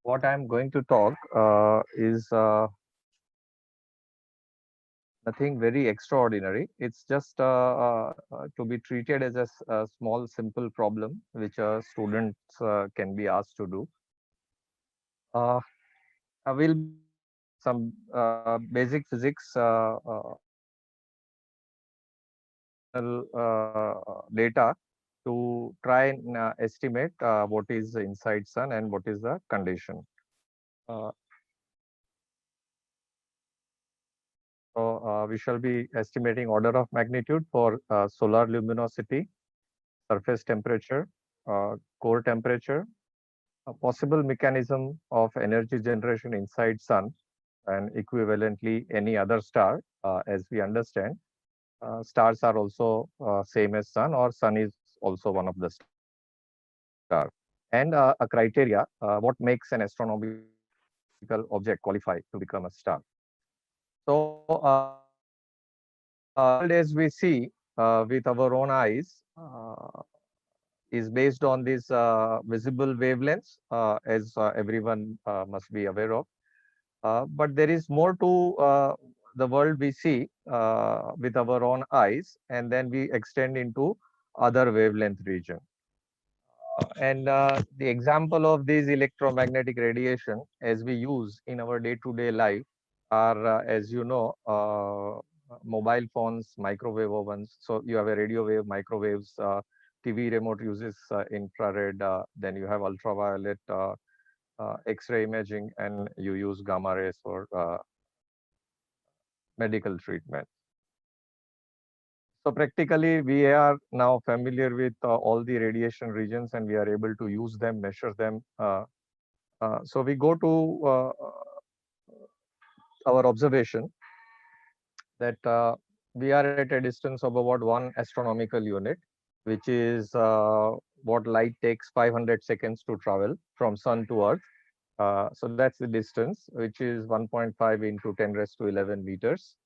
What I'm going to talk is nothing very extraordinary. It's just to be treated as a small, simple problem which students can be asked to do. Uh, I will be using some basic physics data to try and estimate what is inside sun and what is the condition. Uh, we shall be estimating order of magnitude for solar luminosity, surface temperature, core temperature, a possible mechanism of energy generation inside sun, and equivalently any other star, as we understand. Stars are also same as sun, or sun is also one of the star. And a criteria, what makes an astronomical object qualify to become a star. So the world as we see with our own eyes is based on these visible wavelengths, as everyone must be aware of. But there is more to the world we see with our own eyes, and then we extend into other wavelength region. And the example of these electromagnetic radiation as we use in our day-to-day life are, as you know, mobile phones, microwave ovens. So you have a radio wave, microwaves, TV remote uses infrared, then you have ultraviolet, X-ray imaging, and you use gamma rays for medical treatment. So practically, we are now familiar with all the radiation regions, and we are able to use them, measure them. So we go to our observation that we are at a distance of about 1 astronomical unit, which is what light takes 500 seconds to travel from sun to earth. So that's the distance, which is 1.5 into 10 raised to 11 meters.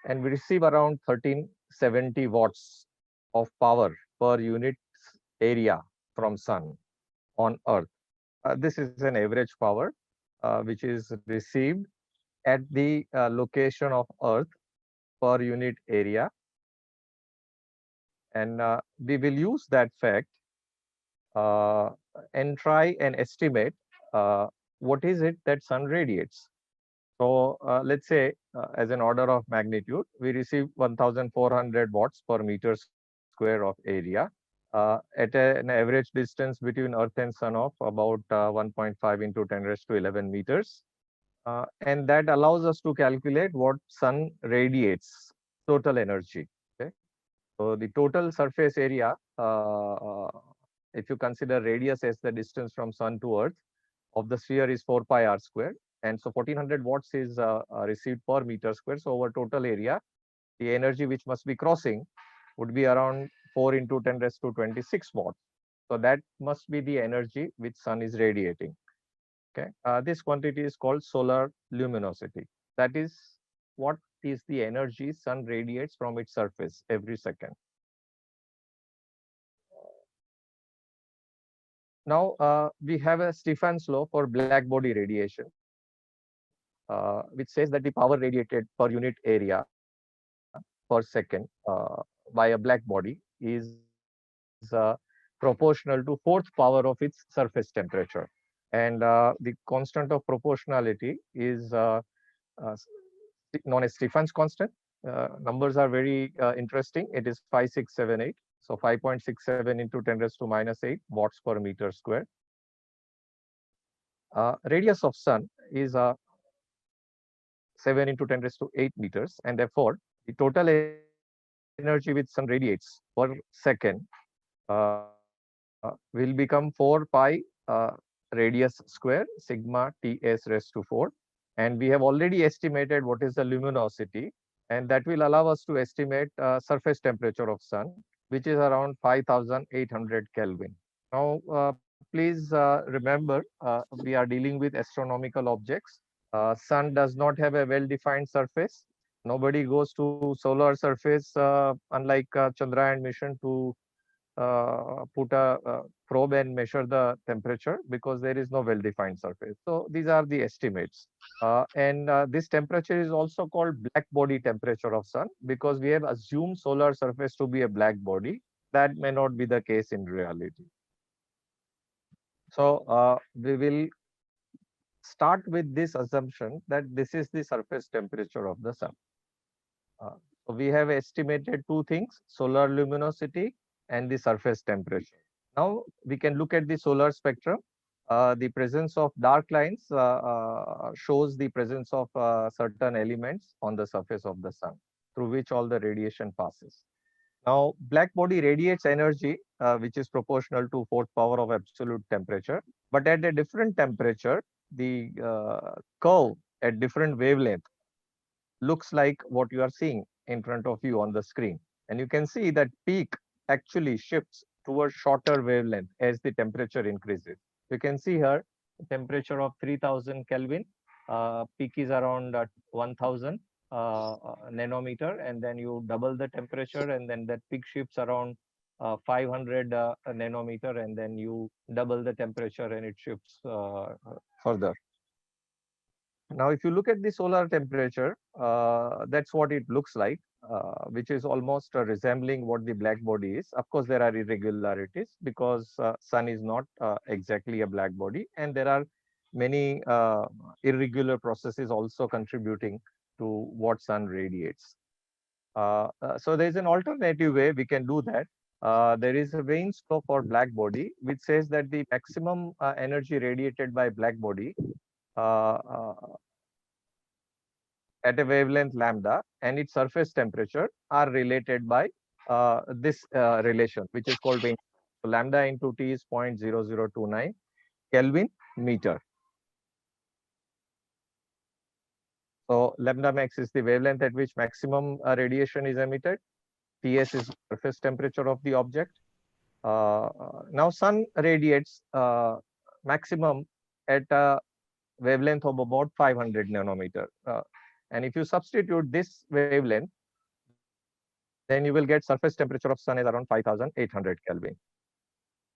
And we receive around 1370 watts of power per unit area from sun on earth. This is an average power which is received at the location of earth per unit area. And we will use that fact uh, and try and estimate what is it that sun radiates. So let's say as an order of magnitude, we receive 1400 watts per meter square of area at an average distance between earth and sun of about 1.5 into 10 raised to 11 meters. And that allows us to calculate what sun radiates, total energy. Okay. So the total surface area, if you consider radius as the distance from sun to earth of the sphere is 4 pi r square. And so 1400 watts is received per meter square. So over total area, the energy which must be crossing would be around 4 into 10 raised to 26 watts. So that must be the energy which sun is radiating. Okay, this quantity is called solar luminosity. That is what is the energy sun radiates from its surface every second. Now we have a Stefan's law for black body radiation, which says that the power radiated per unit area per second by a black body is proportional to fourth power of its surface temperature. And the constant of proportionality is uh, known as Stefan's constant. Numbers are very interesting. It is 5678. So 5.67 into 10 raised to minus 8 watts per meter square. Radius of sun is 7 into 10 raised to 8 meters, and therefore the total energy which sun radiates per second will become 4 pi radius square sigma ts raised to 4. And we have already estimated what is the luminosity, and that will allow us to estimate surface temperature of sun, which is around 5800 Kelvin. Now, please remember, we are dealing with astronomical objects. Sun does not have a well-defined surface. Nobody goes to solar surface, unlike Chandrayaan mission, to put a probe and measure the temperature because there is no well-defined surface. So these are the estimates. And this temperature is also called black body temperature of sun because we have assumed solar surface to be a black body. That may not be the case in reality. So we will start with this assumption that this is the surface temperature of the sun. Uh, so we have estimated two things, solar luminosity and the surface temperature. Now we can look at the solar spectrum. The presence of dark lines shows the presence of certain elements on the surface of the sun through which all the radiation passes. Now, black body radiates energy, which is proportional to fourth power of absolute temperature. But at a different temperature, the curve at different wavelength looks like what you are seeing in front of you on the screen. And you can see that peak actually shifts towards shorter wavelength as the temperature increases. You can see here temperature of 3000 Kelvin, peak is around 1000 nanometer, and then you double the temperature, and then that peak shifts around 500 nanometer, and then you double the temperature and it shifts further. Now, if you look at the solar temperature, that's what it looks like, which is almost resembling what the black body is. Of course, there are irregularities because sun is not exactly a black body, and there are many irregular processes also contributing to what sun radiates. So there is an alternative way we can do that. There is a Wein's law for black body, which says that the maximum energy radiated by black body uh, uh, at a wavelength lambda and its surface temperature are related by this relation, which is called Wien. So lambda into T is 0.0029 Kelvin meter. So lambda max is the wavelength at which maximum radiation is emitted. Ts is surface temperature of the object. Now sun radiates maximum at a wavelength of about 500 nanometer. And if you substitute this wavelength, then you will get surface temperature of sun is around 5800 Kelvin,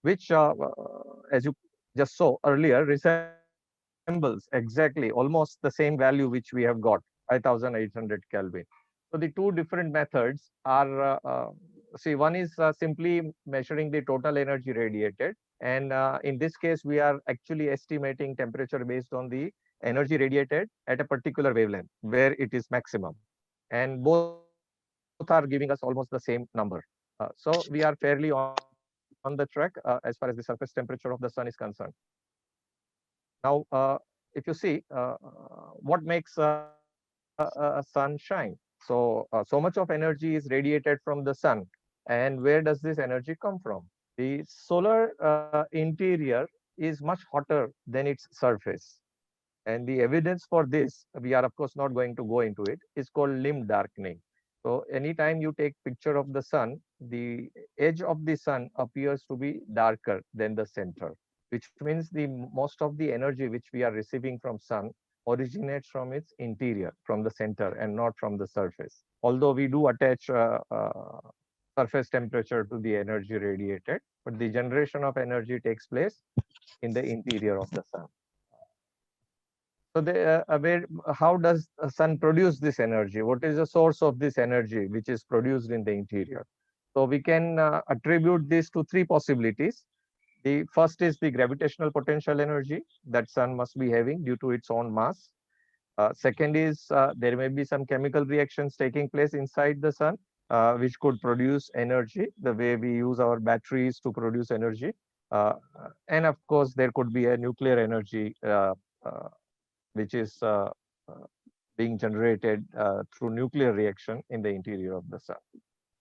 which, as you just saw earlier, resembles exactly almost the same value which we have got, 5800 Kelvin. So the two different methods are, see, one is simply measuring the total energy radiated. And in this case, we are actually estimating temperature based on the energy radiated at a particular wavelength where it is maximum. And both are giving us almost the same number. So we are fairly on the track as far as the surface temperature of the sun is concerned. Now, if you see what makes a sun shine. So much of energy is radiated from the sun. And where does this energy come from? The solar interior is much hotter than its surface. And the evidence for this, we are of course not going to go into it, is called limb darkening. So anytime you take picture of the sun, the edge of the sun appears to be darker than the center, which means the most of the energy which we are receiving from sun originates from its interior, from the center, and not from the surface. Although we do attach surface temperature to the energy radiated, but the generation of energy takes place in the interior of the sun. So how does the sun produce this energy? What is the source of this energy which is produced in the interior? So we can attribute this to three possibilities. The first is the gravitational potential energy that sun must be having due to its own mass. Second is there may be some chemical reactions taking place inside the sun, which could produce energy the way we use our batteries to produce energy. Uh, and of course, there could be a nuclear energy uh, which is uh, being generated through nuclear reaction in the interior of the sun.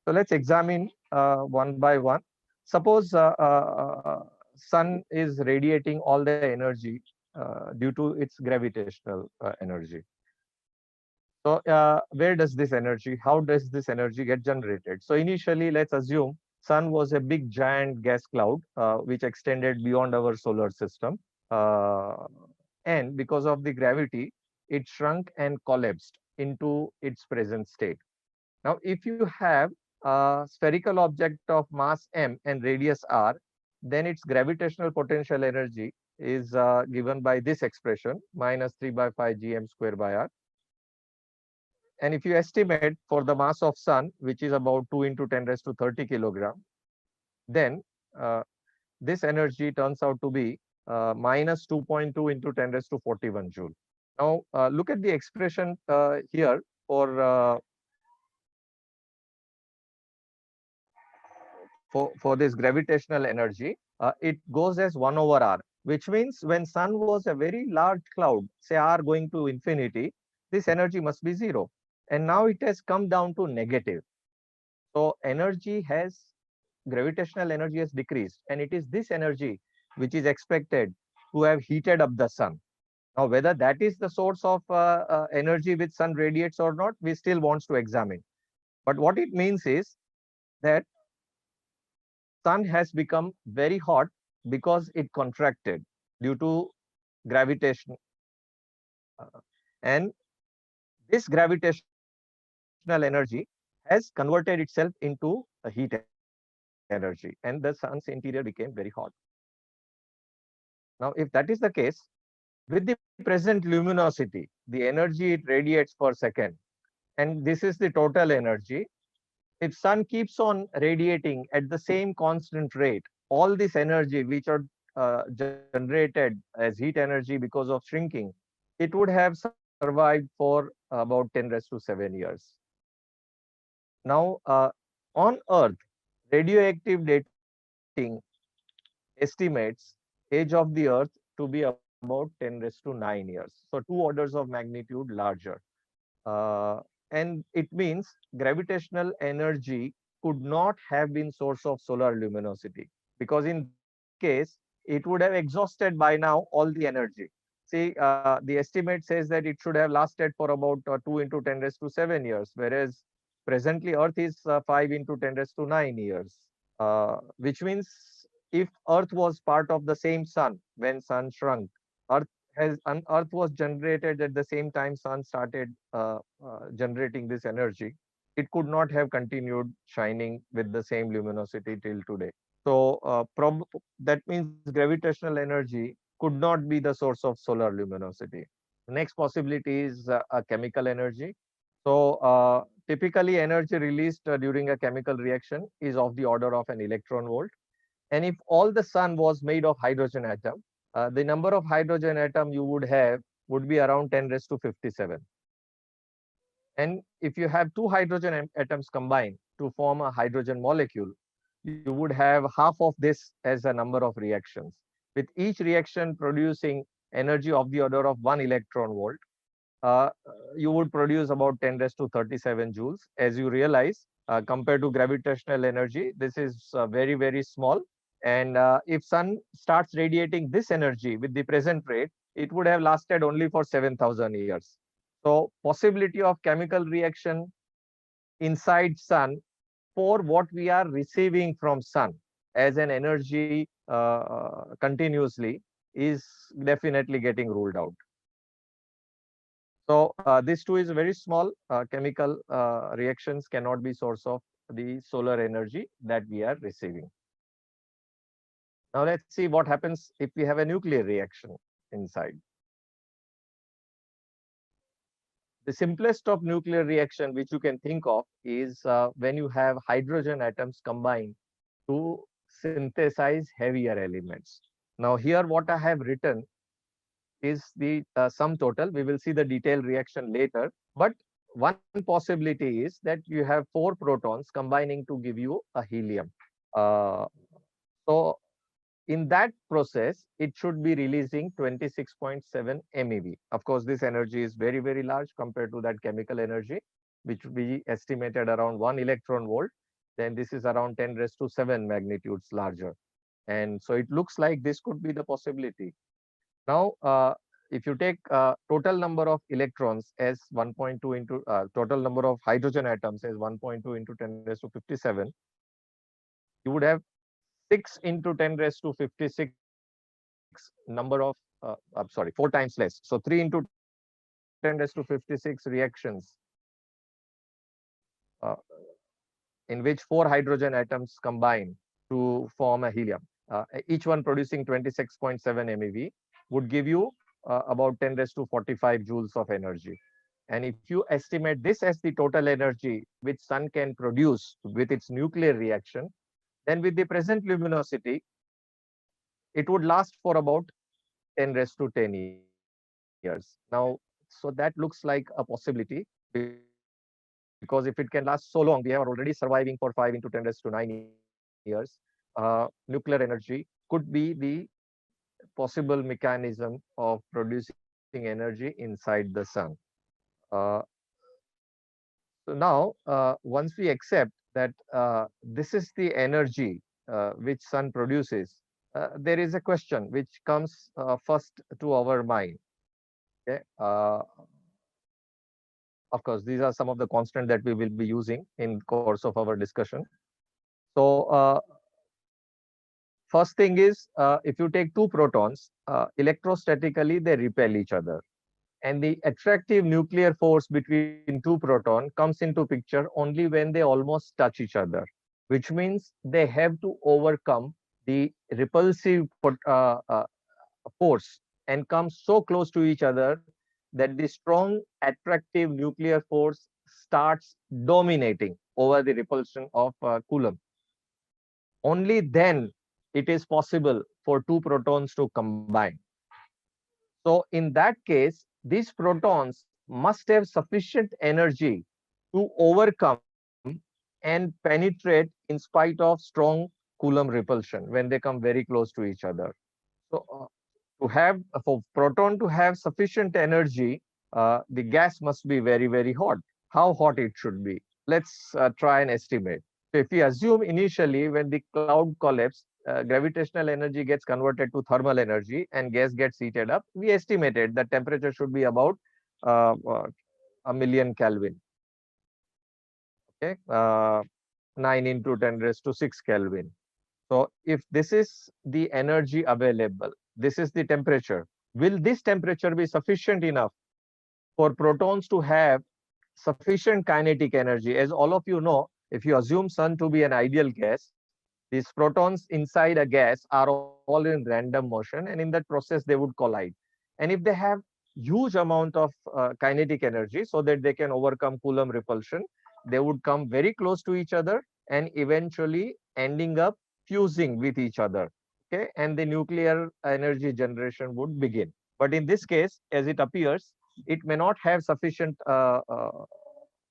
So let's examine one by one. Suppose sun is radiating all the energy due to its gravitational energy. So where does this energy, how does this energy get generated? So initially, let's assume sun was a big giant gas cloud which extended beyond our solar system. Uh, and because of the gravity, it shrunk and collapsed into its present state. Now, if you have a spherical object of mass m and radius r, then its gravitational potential energy is given by this expression, minus 3 by 5 gm square by r. And if you estimate for the mass of sun, which is about 2 into 10 raised to 30 kilogram, then this energy turns out to be minus 2.2 into 10 raised to 41 joule. Now, look at the expression here for this gravitational energy. It goes as 1 over r, which means when sun was a very large cloud, say r going to infinity, this energy must be 0. And now it has come down to negative. So gravitational energy has decreased, and it is this energy which is expected to have heated up the sun. Now, whether that is the source of energy which sun radiates or not, we still wants to examine. But what it means is that sun has become very hot because it contracted due to gravitation, and this gravitational energy has converted itself into a heat energy, and the sun's interior became very hot. Now, if that is the case, with the present luminosity, the energy it radiates per second, and this is the total energy. If sun keeps on radiating at the same constant rate, all this energy which are generated as heat energy because of shrinking, it would have survived for about 10 raised to 7 years. Now, on Earth, radioactive dating estimates age of the Earth to be about 10 raised to 9 years. So 2 orders of magnitude larger. And it means gravitational energy could not have been source of solar luminosity, because in that case it would have exhausted by now all the energy. See, the estimate says that it should have lasted for about 2 into 10 raised to 7 years, whereas presently Earth is 5 into 10 raised to 9 years, which means if Earth was part of the same sun when sun shrunk, Earth Earth was generated at the same time sun started generating this energy, it could not have continued shining with the same luminosity till today. So that means gravitational energy could not be the source of solar luminosity. Next possibility is a chemical energy. So typically energy released during a chemical reaction is of the order of an electron volt. And if all the sun was made of hydrogen atom, the number of hydrogen atom you would have would be around 10 raised to 57. And if you have two hydrogen atoms combined to form a hydrogen molecule, you would have half of this as a number of reactions, with each reaction producing energy of the order of 1 electron volt. uh, you would produce about 10 raised to 37 joules. As you realize, compared to gravitational energy, this is very, very small. And if sun starts radiating this energy with the present rate, it would have lasted only for 7,000 years. So possibility of chemical reaction inside sun for what we are receiving from sun as an energy continuously is definitely getting ruled out. So this too is very small. Chemical reactions cannot be source of the solar energy that we are receiving. Now let's see what happens if we have a nuclear reaction inside. The simplest of nuclear reaction which you can think of is when you have hydrogen atoms combined to synthesize heavier elements. Now here what I have written is the sum total. We will see the detailed reaction later. But one possibility is that you have 4 protons combining to give you a helium. Uh, so in that process, it should be releasing 26.7 MeV. Of course, this energy is very, very large compared to that chemical energy, which we estimated around 1 electron volt. Then this is around 10 raised to 7 magnitudes larger. And so it looks like this could be the possibility. Now, if you take total number of electrons as 1.2 into total number of hydrogen atoms as 1.2 into 10 raised to 57, you would have 6 into 10 raised to 56 number of, sorry, 4 times less. So 3 into 10 raised to 56 reactions uh, in which four hydrogen atoms combine to form a helium, each one producing 26.7 MeV, would give you about 10 raised to 45 joules of energy. And if you estimate this as the total energy which sun can produce with its nuclear reaction, then with the present luminosity, it would last for about 10 raised to 10 years. Now, so that looks like a possibility, because if it can last so long, we have already surviving for 5 into 10 raised to 9 years. Nuclear energy could be the possible mechanism of producing energy inside the sun. Uh, so now, once we accept that this is the energy which sun produces, there is a question which comes first to our mind. Okay. Of course, these are some of the constants that we will be using in course of our discussion. So, first thing is, if you take two protons, electrostatically they repel each other. And the attractive nuclear force between two protons comes into picture only when they almost touch each other, which means they have to overcome the repulsive force and come so close to each other that the strong attractive nuclear force starts dominating over the repulsion of Coulomb. Only then it is possible for two protons to combine. So in that case, these protons must have sufficient energy to overcome and penetrate in spite of strong Coulomb repulsion when they come very close to each other. So to have for proton to have sufficient energy, the gas must be very, very hot. How hot it should be? Let's try and estimate. So if we assume initially when the cloud collapse, gravitational energy gets converted to thermal energy and gas gets heated up, we estimated that temperature should be about a million Kelvin. Okay, 9 into 10 raised to 6 Kelvin. So if this is the energy available, this is the temperature. Will this temperature be sufficient enough for protons to have sufficient kinetic energy? As all of you know, if you assume sun to be an ideal gas, these protons inside a gas are all in random motion, and in that process they would collide. And if they have huge amount of kinetic energy so that they can overcome Coulomb repulsion, they would come very close to each other and eventually ending up fusing with each other. Okay, and the nuclear energy generation would begin. But in this case, as it appears, it may not have sufficient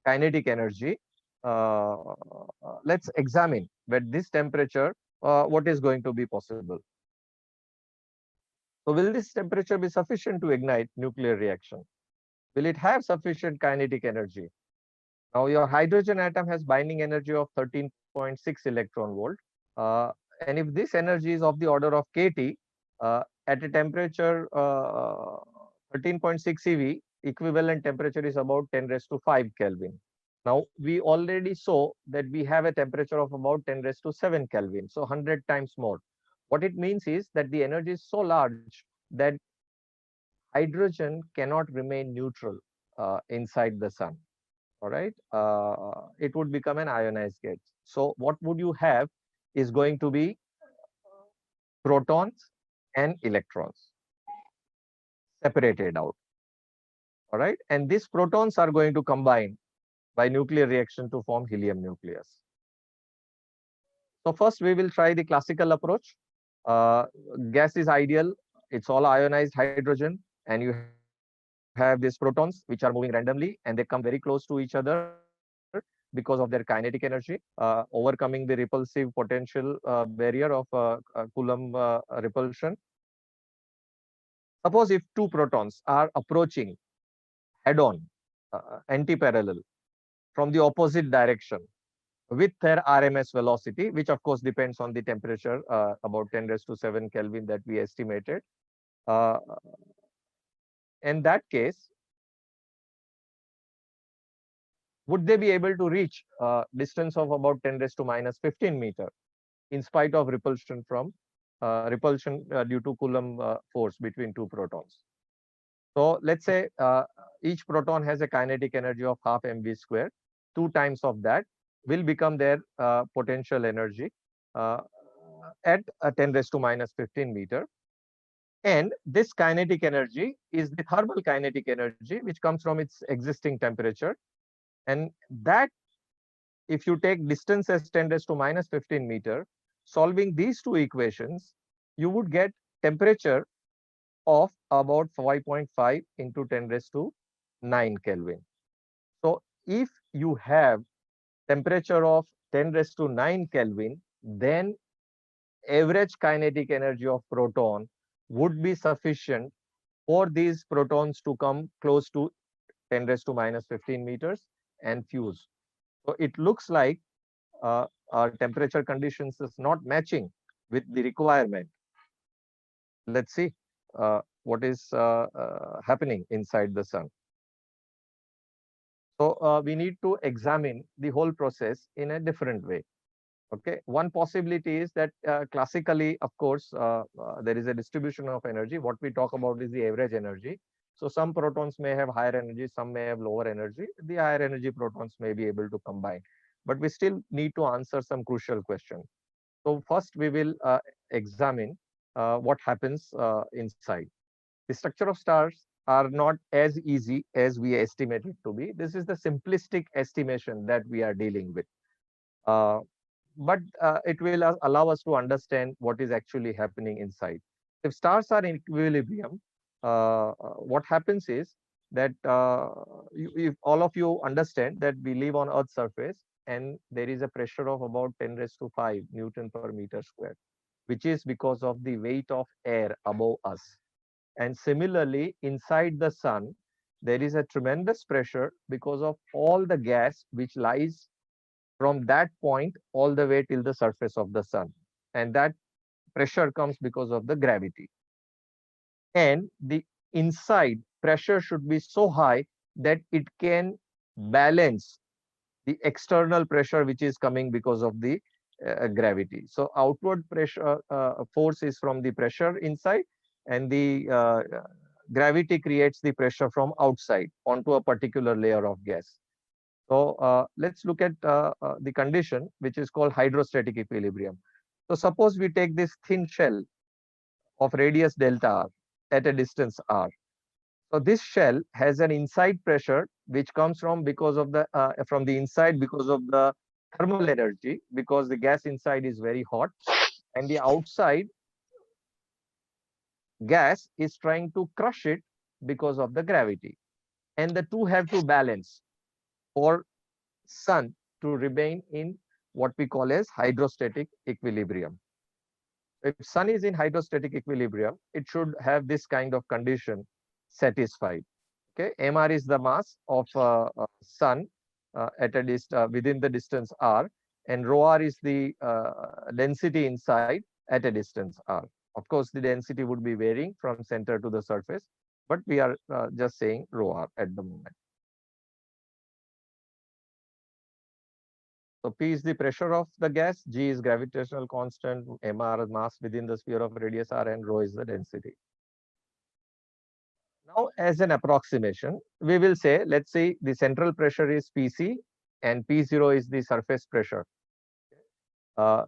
kinetic energy. Let's examine at this temperature what is going to be possible. So will this temperature be sufficient to ignite nuclear reaction? Will it have sufficient kinetic energy? Now your hydrogen atom has binding energy of 13.6 electron volt. Uh, and if this energy is of the order of kT, at a temperature 13.6 eV, equivalent temperature is about 10 raised to 5 Kelvin. Now we already saw that we have a temperature of about 10 raised to 7 Kelvin, so 100 times more. What it means is that the energy is so large that hydrogen cannot remain neutral inside the sun. All right, it would become an ionized gas. So what would you have is going to be protons and electrons separated out. All right, and these protons are going to combine by nuclear reaction to form helium nucleus. So first we will try the classical approach. Uh, Gas is ideal. It's all ionized hydrogen, and you have these protons which are moving randomly and they come very close to each other because of their kinetic energy, overcoming the repulsive potential barrier of Coulomb repulsion. Suppose if two protons are approaching head-on, anti-parallel, from the opposite direction with their RMS velocity, which of course depends on the temperature, about 10 raised to 7 Kelvin that we estimated. Uh, in that case, would they be able to reach a distance of about 10 raised to minus 15 meter in spite of repulsion due to Coulomb force between two protons? So let's say each proton has a kinetic energy of half mv square, two times of that will become their potential energy uh, at 10 raised to minus 15 meter. And this kinetic energy is the thermal kinetic energy, which comes from its existing temperature. And that, if you take distance as 10 raised to minus 15 meter, solving these two equations, you would get temperature of about 5.5 into 10 raised to 9 Kelvin. So if you have temperature of 10 raised to 9 Kelvin, then average kinetic energy of proton would be sufficient for these protons to come close to 10 raised to minus 15 meters and fuse. So it looks like our temperature conditions is not matching with the requirement. Let's see what is happening inside the sun. So we need to examine the whole process in a different way. Okay, one possibility is that classically, of course, there is a distribution of energy. What we talk about is the average energy. So some protons may have higher energy, some may have lower energy. The higher energy protons may be able to combine, but we still need to answer some crucial questions. So first we will examine what happens inside. The structure of stars are not as easy as we estimate it to be. This is the simplistic estimation that we are dealing with. Uh, but it will allow us to understand what is actually happening inside. If stars are in equilibrium, what happens is that if all of you understand that we live on Earth's surface and there is a pressure of about 10 raised to 5 Newton per meter square, which is because of the weight of air above us. And similarly, inside the sun, there is a tremendous pressure because of all the gas which lies from that point all the way till the surface of the sun. And that pressure comes because of the gravity. And the inside pressure should be so high that it can balance the external pressure which is coming because of the gravity. So outward pressure force is from the pressure inside, and the gravity creates the pressure from outside onto a particular layer of gas. So let's look at the condition which is called hydrostatic equilibrium. So suppose we take this thin shell of radius delta r at a distance r. So this shell has an inside pressure which comes from the inside because of the thermal energy, because the gas inside is very hot, and the outside gas is trying to crush it because of the gravity. And the two have to balance for sun to remain in what we call as hydrostatic equilibrium. If sun is in hydrostatic equilibrium, it should have this kind of condition satisfied. Okay, mr is the mass of sun at a within the distance r, and rho r is the density inside at a distance r. Of course, the density would be varying from center to the surface, but we are just saying rho r at the moment. So P is the pressure of the gas, G is gravitational constant, mr mass within the sphere of radius r, and rho is the density. Now, as an approximation, we will say, let's say the central pressure is Pc and P0 is the surface pressure. Uh,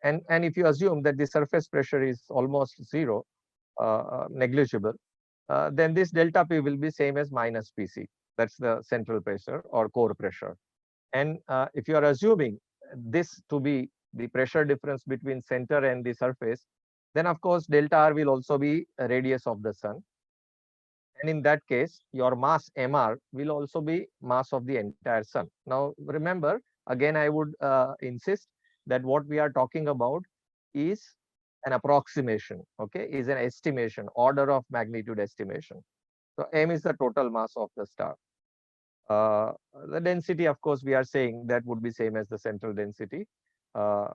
and if you assume that the surface pressure is almost zero, negligible, then this delta P will be same as minus Pc. That's the central pressure or core pressure. And if you are assuming this to be the pressure difference between center and the surface, then of course delta R will also be a radius of the sun. And in that case, your mass mr will also be mass of the entire sun. Now, remember, again, I would insist that what we are talking about is an approximation, okay, is an estimation, order of magnitude estimation. So m is the total mass of the star. Uh, the density, of course, we are saying that would be same as the central density. Uh,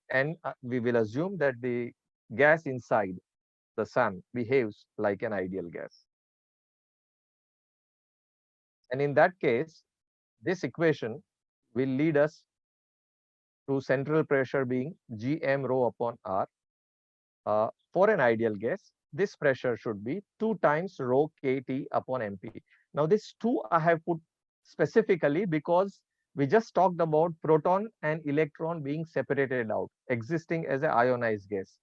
and we will assume that the gas inside the sun behaves like an ideal gas. And in that case, this equation will lead us to central pressure being Gm rho upon R. For an ideal gas, this pressure should be 2 times rho kT upon mp. Now, this 2 I have put specifically because We just talked about proton and electron being separated out, existing as an ionized gas.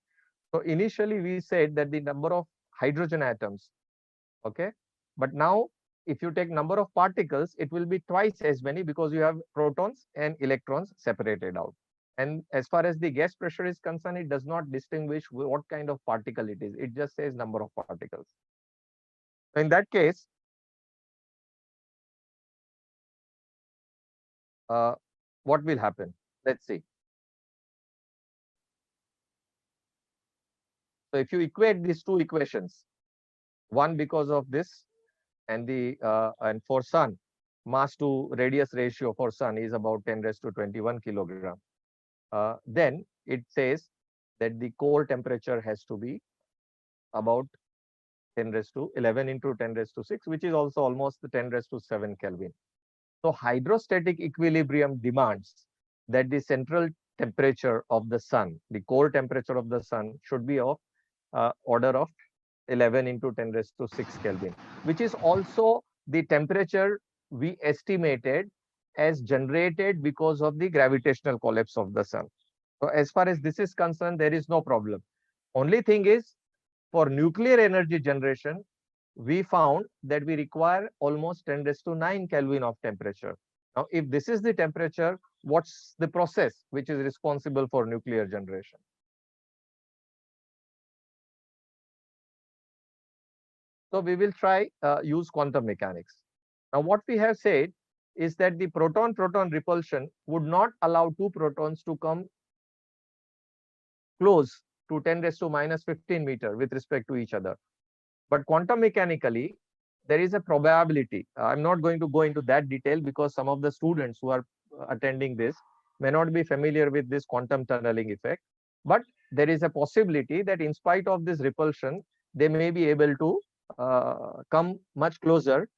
So initially we said that the number of hydrogen atoms, okay, but now if you take number of particles, it will be twice as many because you have protons and electrons separated out. And as far as the gas pressure is concerned, it does not distinguish what kind of particle it is. It just says number of particles. So in that case, uh, what will happen? Let's see. So if you equate these two equations, one because of this and for sun, mass to radius ratio for sun is about 10 raised to 21 kilogram. Then it says that the core temperature has to be about 10 raised to 11 into 10 raised to 6, which is also almost the 10 raised to 7 Kelvin. So hydrostatic equilibrium demands that the central temperature of the sun, the core temperature of the sun, should be of order of 11 into 10 raised to 6 Kelvin, which is also the temperature we estimated as generated because of the gravitational collapse of the sun. So as far as this is concerned, there is no problem. Only thing is, for nuclear energy generation, we found that we require almost 10 raised to 9 Kelvin of temperature. Now, if this is the temperature, what's the process which is responsible for nuclear generation? So we will try use quantum mechanics. Now, what we have said is that the proton-proton repulsion would not allow two protons to come close to 10 raised to minus 15 meter with respect to each other. But quantum mechanically, there is a probability. I'm not going to go into that detail because some of the students who are attending this may not be familiar with this quantum tunneling effect. But there is a possibility that in spite of this repulsion, they may be able to come much closer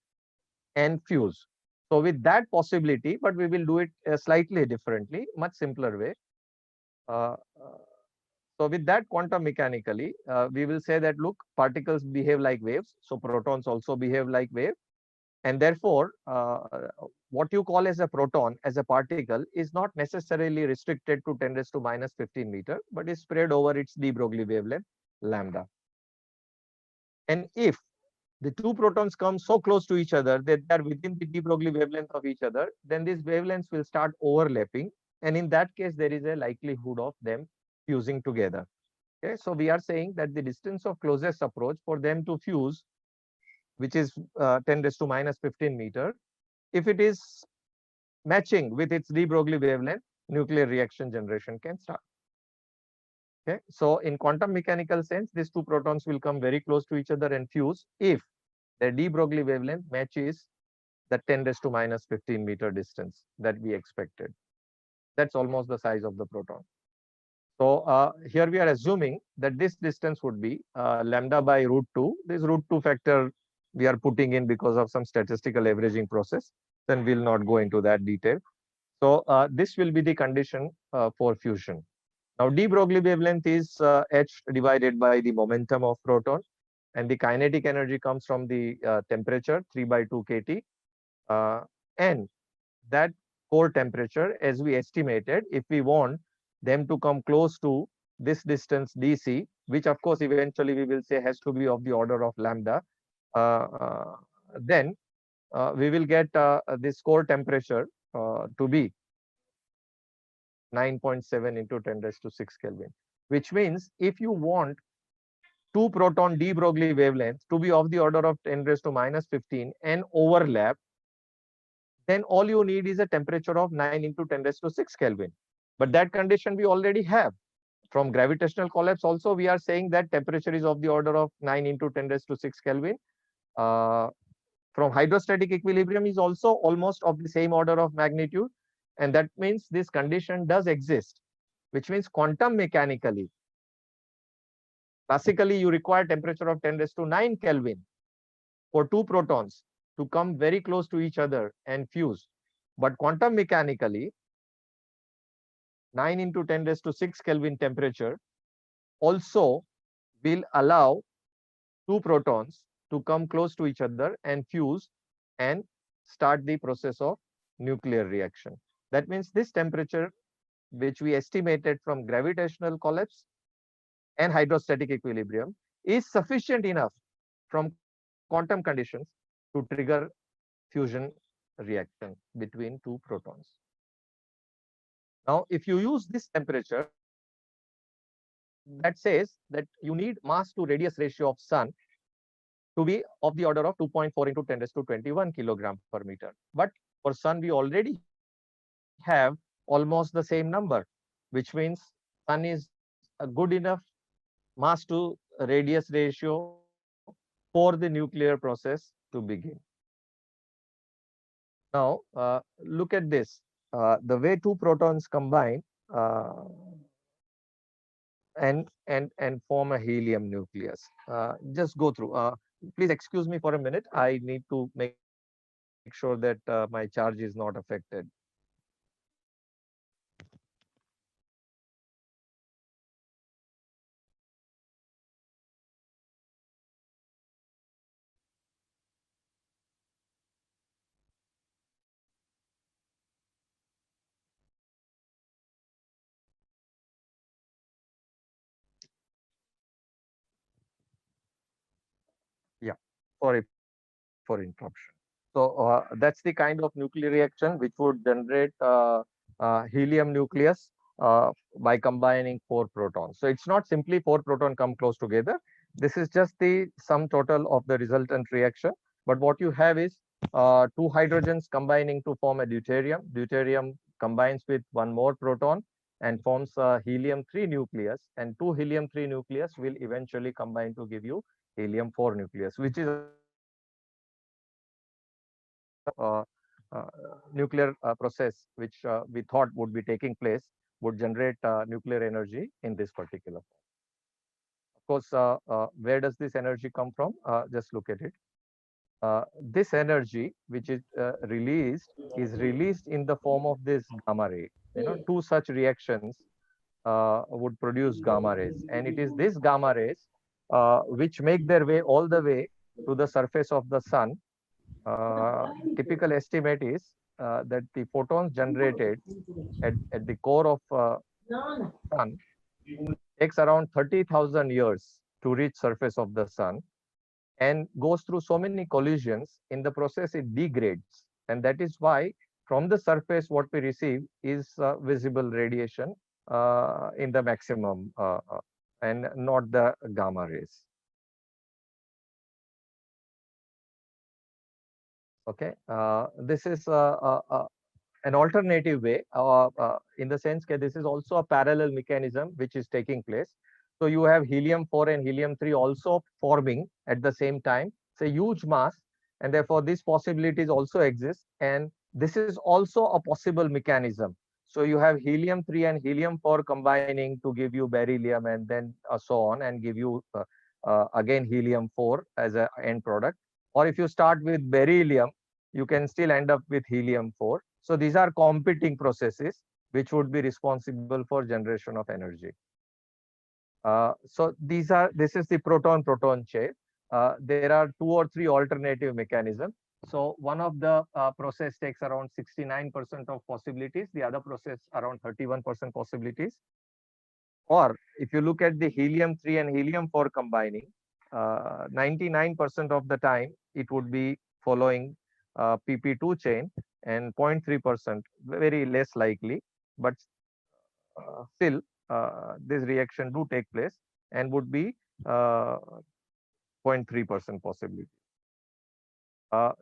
and fuse. So with that possibility, but we will do it slightly differently, much simpler way. Uh, uh, so with that quantum mechanically, we will say that, look, particles behave like waves. So protons also behave like wave. And therefore, what you call as a proton, as a particle, is not necessarily restricted to 10 raised to minus 15 meter, but is spread over its de Broglie wavelength, lambda. And if the two protons come so close to each other that they are within the de Broglie wavelength of each other, then these wavelengths will start overlapping. And in that case, there is a likelihood of them fusing together. Okay, so we are saying that the distance of closest approach for them to fuse, which is 10 raised to minus 15 meter, if it is matching with its de Broglie wavelength, nuclear reaction generation can start. Okay, so in quantum mechanical sense, these two protons will come very close to each other and fuse if the de Broglie wavelength matches the 10 raised to minus 15 meter distance that we expected. That's almost the size of the proton. So here we are assuming that this distance would be lambda by root 2. This root 2 factor we are putting in because of some statistical averaging process. Then we'll not go into that detail. So this will be the condition for fusion. Now de Broglie wavelength is h divided by the momentum of proton, and the kinetic energy comes from the temperature 3 by 2 kT, and that core temperature, as we estimated, if we want them to come close to this distance dc, which of course eventually we will say has to be of the order of lambda, uh, uh, then we will get this core temperature to be 9.7 into 10 raised to 6 Kelvin, which means if you want two proton de Broglie wavelengths to be of the order of 10 raised to minus 15 and overlap, then all you need is a temperature of 9 into 10 raised to 6 Kelvin. But that condition we already have. From gravitational collapse also, we are saying that temperature is of the order of 9 into 10 raised to 6 Kelvin. From hydrostatic equilibrium is also almost of the same order of magnitude. And that means this condition does exist, which means quantum mechanically, classically, you require temperature of 10 raised to 9 Kelvin for two protons to come very close to each other and fuse. But quantum mechanically, 9 into 10 raised to 6 Kelvin temperature also will allow two protons to come close to each other and fuse and start the process of nuclear reaction. That means this temperature, which we estimated from gravitational collapse and hydrostatic equilibrium, is sufficient enough from quantum conditions to trigger fusion reaction between two protons. Now, if you use this temperature, that says that you need mass to radius ratio of sun to be of the order of 2.4 into 10 raised to 21 kilogram per meter. But for sun, we already have almost the same number, which means sun is a good enough mass to radius ratio for the nuclear process to begin. Now, look at this. The way two protons combine uh, and form a helium nucleus. Just go through. Please excuse me for a minute. I need to make sure that my charge is not affected. Yeah, sorry for interruption. So that's the kind of nuclear reaction which would generate helium nucleus by combining four protons. So it's not simply four proton come close together. This is just the sum total of the resultant reaction. But what you have is two hydrogens combining to form a deuterium. Deuterium combines with one more proton and forms a helium-3 nucleus. And two helium-3 nucleus will eventually combine to give you helium-4 nucleus, which is nuclear process which we thought would be taking place would generate nuclear energy in this particular form. Of course, where does this energy come from? Just look at it. This energy, which is released in the form of this gamma ray. You know, two such reactions would produce gamma rays, and it is these gamma rays which make their way all the way to the surface of the sun. Typical estimate is that the photons generated at the core of sun takes around 30,000 years to reach surface of the sun and goes through so many collisions. In the process, it degrades, and that is why from the surface what we receive is visible radiation in the maximum and not the gamma rays. Okay, this is an alternative way, in the sense that this is also a parallel mechanism which is taking place. So you have helium-4 and helium-3 also forming at the same time. It's a huge mass, and therefore these possibilities also exist. And this is also a possible mechanism. So you have helium-3 and helium-4 combining to give you beryllium, and then so on, and give you again helium-4 as an end product. Or if you start with beryllium, you can still end up with helium-4. So these are competing processes which would be responsible for generation of energy. This is the proton-proton chain. There are two or three alternative mechanisms. So one of the process takes around 69% of possibilities, the other process around 31% possibilities. Or if you look at the helium-3 and helium-4 combining, 99% of the time it would be following PP2 chain, and 0.3% very less likely, but still this reaction do take place and would be 0.3% possibility.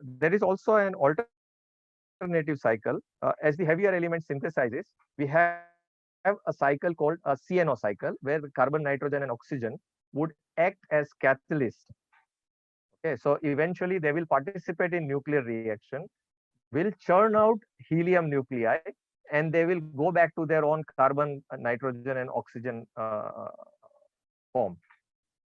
There is also an alternative cycle. As the heavier element synthesizes, we have a cycle called a CNO cycle, where the carbon, nitrogen, and oxygen would act as catalyst. Okay, so eventually they will participate in nuclear reaction, will churn out helium nuclei, and they will go back to their own carbon, nitrogen, and oxygen form.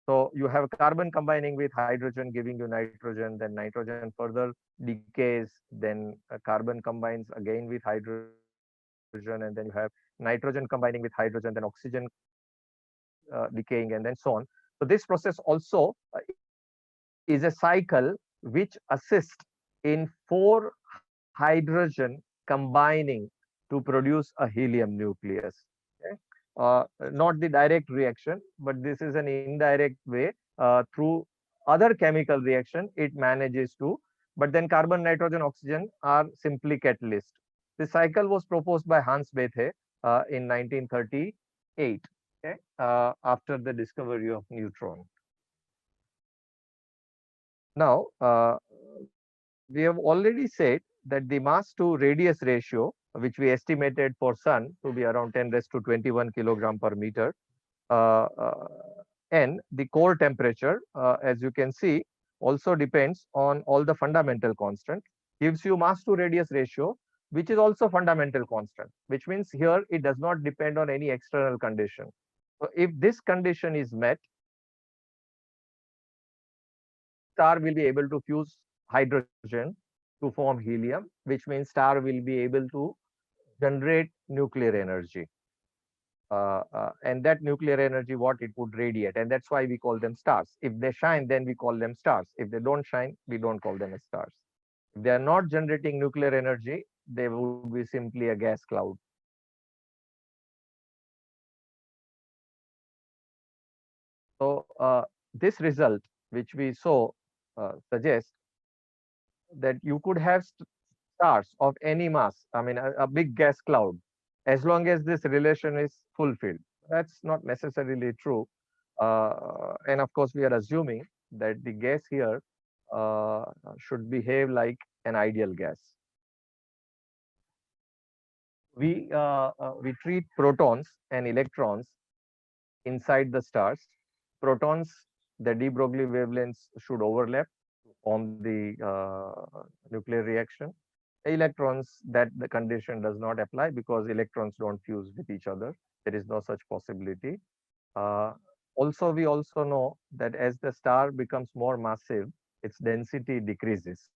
So you have carbon combining with hydrogen, giving you nitrogen, then nitrogen further decays, then carbon combines again with hydrogen, and then you have nitrogen combining with hydrogen, then oxygen decaying, and then so on. So this process also is a cycle which assists in four hydrogen combining to produce a helium nucleus. Okay? Not the direct reaction, but this is an indirect way through other chemical reaction it manages to. But then carbon, nitrogen, oxygen are simply catalyst. The cycle was proposed by Hans Bethe in 1938, okay, after the discovery of neutron. Now, we have already said that the mass to radius ratio, which we estimated for Sun to be around 10 raised to 21 kilogram per meter, uh, uh, and the core temperature, as you can see, also depends on all the fundamental constant, gives you mass to radius ratio, which is also fundamental constant, which means here it does not depend on any external condition. So if this condition is met, star will be able to fuse hydrogen to form helium, which means star will be able to generate nuclear energy. And that nuclear energy, what it would radiate, and that's why we call them stars. If they shine, then we call them stars. If they don't shine, we don't call them as stars. If they are not generating nuclear energy, they would be simply a gas cloud. So this result, which we saw, suggests that you could have stars of any mass, I mean, a big gas cloud, as long as this relation is fulfilled. That's not necessarily true. And of course, we are assuming that the gas here should behave like an ideal gas. We treat protons and electrons inside the stars. Protons, the de Broglie wavelengths should overlap on the nuclear reaction. Electrons, that the condition does not apply because electrons don't fuse with each other. There is no such possibility. Uh, Also, we also know that as the star becomes more massive, its density decreases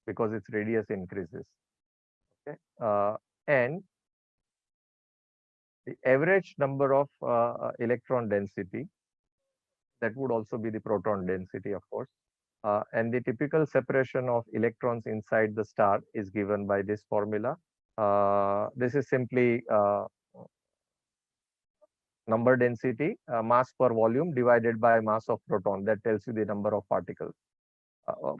because its radius increases. Okay? And the average number of electron density, that would also be the proton density, of course. And the typical separation of electrons inside the star is given by this formula. This is simply number density, mass per volume divided by mass of proton. That tells you the number of particles.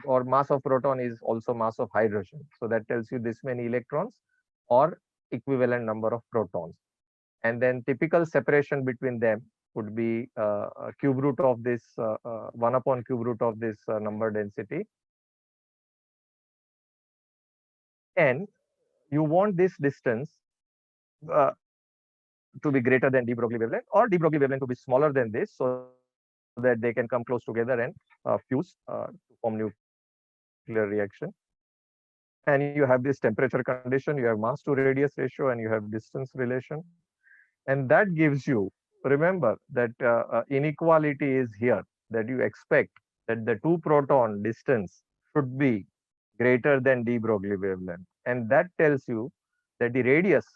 Or mass of proton is also mass of hydrogen. So that tells you this many electrons or equivalent number of protons. And then typical separation between them would be cube root of this 1 upon cube root of this number density. And you want this distance to be greater than de Broglie wavelength, or de Broglie wavelength to be smaller than this, so that they can come close together and fuse to form nuclear reaction. And you have this temperature condition, you have mass to radius ratio, and you have distance relation. And that gives you, remember that inequality is here, that you expect that the two proton distance should be greater than de Broglie wavelength. And that tells you that the radius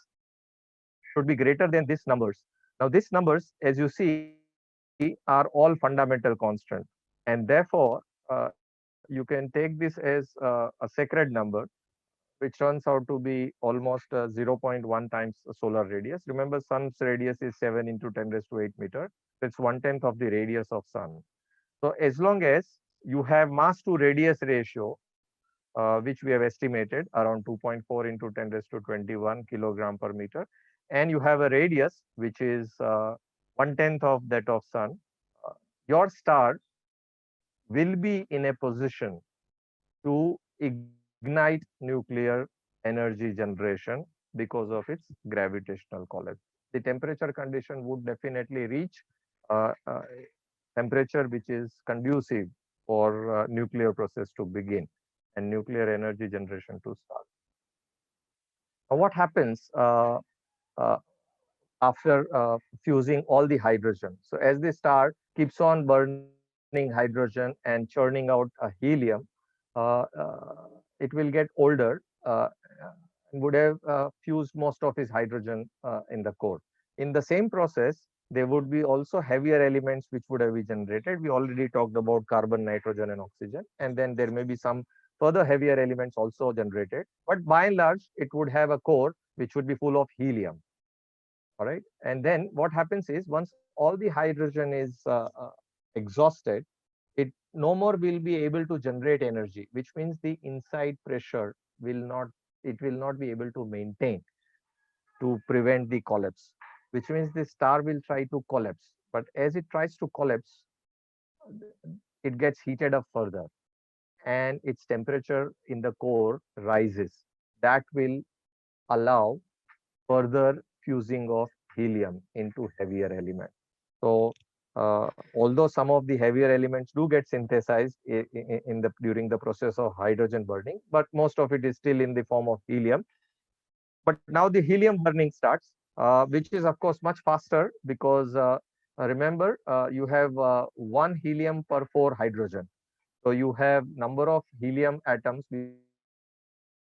should be greater than these numbers. Now, these numbers, as you see, are all fundamental constant. And therefore, you can take this as a sacred number, which turns out to be almost 0.1 times solar radius. Remember, sun's radius is 7 into 10 raised to 8 meter. It's 1/10 of the radius of sun. So as long as you have mass to radius ratio, which we have estimated around 2.4 into 10 raised to 21 kilogram per meter, and you have a radius which is 1/10 of that of sun, uh, your star will be in a position to ignite nuclear energy generation because of its gravitational collapse. The temperature condition would definitely reach temperature which is conducive for nuclear process to begin and nuclear energy generation to start. Now, what happens uh, after fusing all the hydrogen? So as the star keeps on burning hydrogen and churning out helium, it will get older and would have fused most of its hydrogen in the core. In the same process, there would be also heavier elements which would have been generated. We already talked about carbon, nitrogen, and oxygen, and then there may be some further heavier elements also generated. But by and large, it would have a core which would be full of helium. All right. And then what happens is once all the hydrogen is exhausted, it no more will be able to generate energy, which means the inside pressure will not be able to maintain to prevent the collapse, which means the star will try to collapse. But as it tries to collapse, it gets heated up further and its temperature in the core rises. That will allow further fusing of helium into heavier elements. So, although some of the heavier elements do get synthesized in the during the process of hydrogen burning, but most of it is still in the form of helium. But now the helium burning starts, which is of course much faster because remember you have one helium per four hydrogen. So you have number of helium atoms which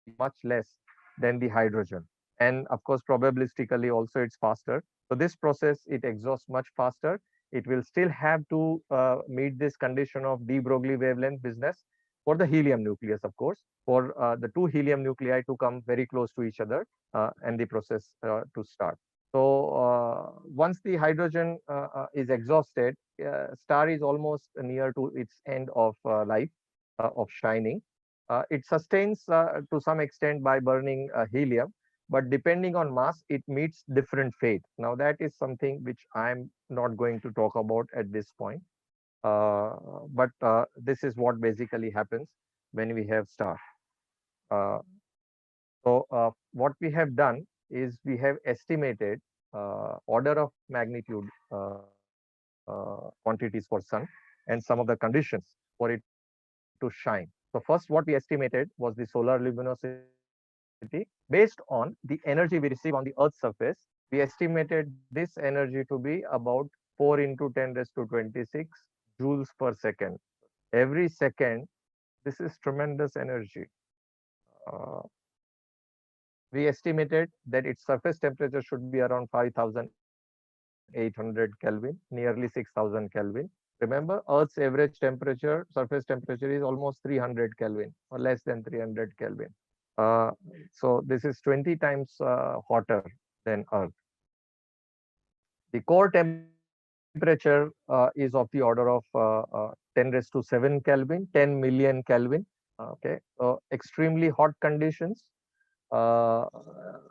is much less than the hydrogen. And of course, probabilistically also it's faster. So this process, it exhausts much faster. It will still have to meet this condition of de Broglie wavelength business for the helium nucleus, of course, for the two helium nuclei to come very close to each other and the process to start. So once the hydrogen is exhausted, star is almost near to its end of life of shining. It sustains to some extent by burning helium, but depending on mass, it meets different fate. Now, that is something which I'm not going to talk about at this point. But this is what basically happens when we have star. Uh, so, what we have done is we have estimated order of magnitude quantities for sun and some of the conditions for it to shine. So first, what we estimated was the solar luminosity. Based on the energy we receive on the Earth's surface, we estimated this energy to be about 4 into 10 raised to 26 joules per second. Every second, this is tremendous energy. Uh, we estimated that its surface temperature should be around 5,800 Kelvin, nearly 6,000 Kelvin. Remember, Earth's average temperature, surface temperature is almost 300 Kelvin or less than 300 Kelvin. Uh, so this is 20 times hotter than Earth. The core temperature is of the order of 10 raised to 7 Kelvin, 10 million Kelvin. Okay, so extremely hot conditions. uh,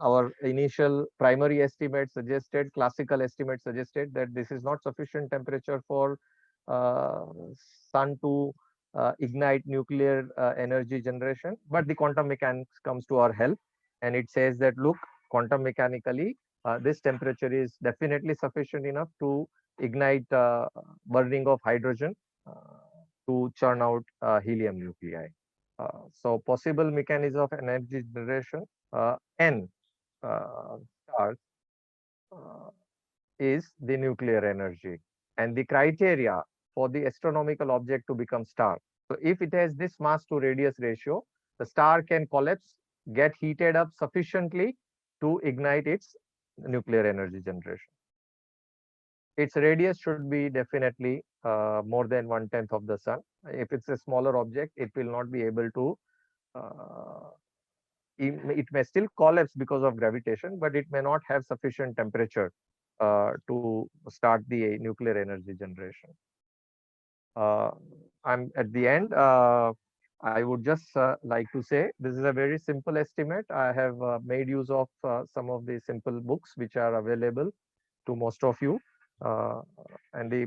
our initial primary estimate suggested, classical estimate suggested that this is not sufficient temperature for uh, sun to ignite nuclear energy generation. But the quantum mechanics comes to our help and it says that, look, quantum mechanically, this temperature is definitely sufficient enough to ignite burning of hydrogen uh, to churn out helium nuclei. So possible mechanism of energy generation N stars uh, is the nuclear energy and the criteria for the astronomical object to become star. So if it has this mass to radius ratio, the star can collapse, get heated up sufficiently to ignite its nuclear energy generation. Its radius should be definitely more than 1/10 of the sun. If it's a smaller object, it will not be able to uh, it may still collapse because of gravitation, but it may not have sufficient temperature to start the nuclear energy generation. Uh, I'm at the end. I would just like to say this is a very simple estimate. I have made use of some of the simple books which are available to most of you. Uh, and the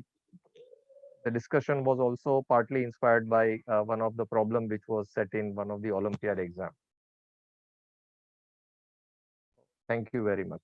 discussion was also partly inspired by one of the problem which was set in one of the Olympiad exam. Thank you very much.